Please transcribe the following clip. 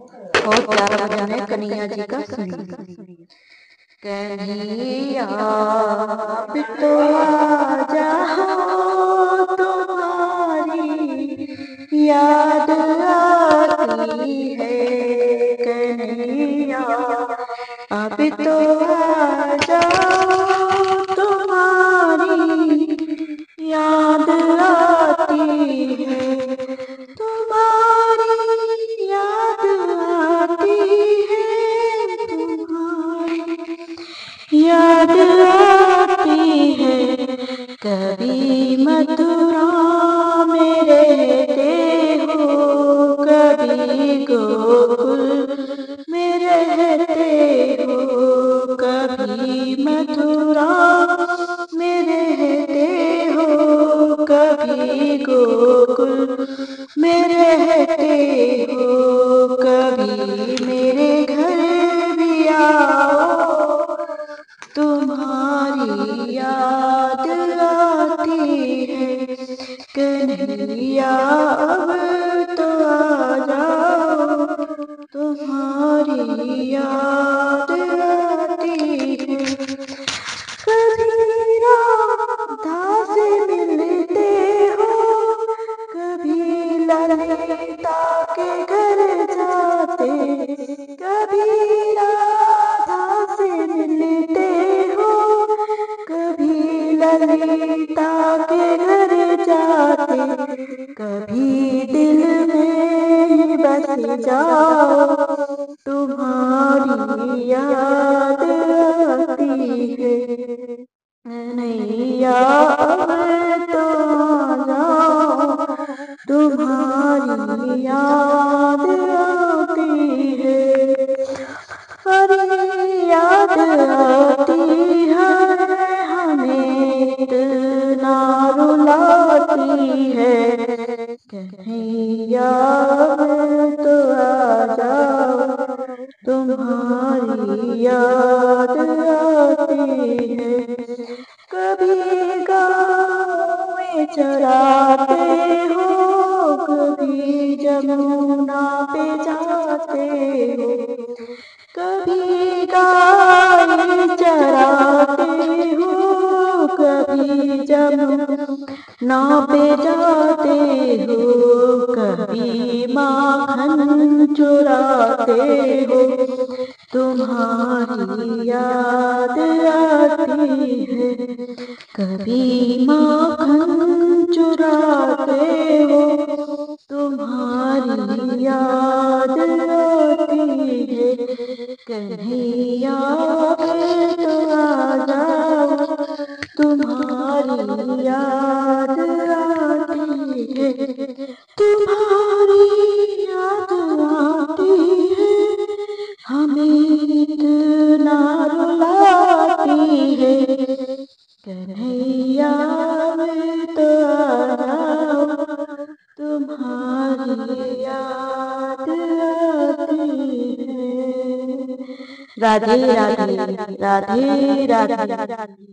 बहुत प्यारा भजन है कन्हैया जी का, सुनिए। कन्हैया अब तो आ जाओ, तुम्हारी याद आती है। कन्हैया अब तो आ जाओ, तुम्हारी याद आती है। तुम्हारी याद आती है, तुम्हारी याद आती है। कभी मथुरा में रहते हो, कभी गोकुल में रहते हो। कभी मथुरा में रहते हो, कभी गोकुल में रहते हो। कभी मेरे घर भी आओ, तुम्हारी याद आती है। कन्हैया अब तो आ जाओ, तुम्हारी याद आती है। कभी राधा से मिलते हो, कभी ललिता के घर जाते। कभी राधा से मिलते हो, कभी ललिता के घर जाते। कभी दिल में बस जाओ, तुम्हारी याद आती है। कन्हैया अब तो आ जाओ, तुम्हारी याद आती है। अरे याद आती है, हमें इतना रुलाती है। कन्हैया अब तो आ जाओ, तुम्हारी याद आती है। कभी गाँव में चराते हो, कभी जमुना पे जाते हो। कभी गाय चराते हो, कभी जमुना पे जाते हो। कभी माखन चुराते हो, तुम्हारी याद आती है। कभी माखन चुराते हो, तुम्हारी याद आती है। कन्हैया तो आ जाओ, तुम्हारी याद आती है। तुम्हारी याद आती है, हमें इतना रुलाती है। कन्हैया तो आ जाओ, तुम्हारी याद आती है। राधे राधे राधे राधे।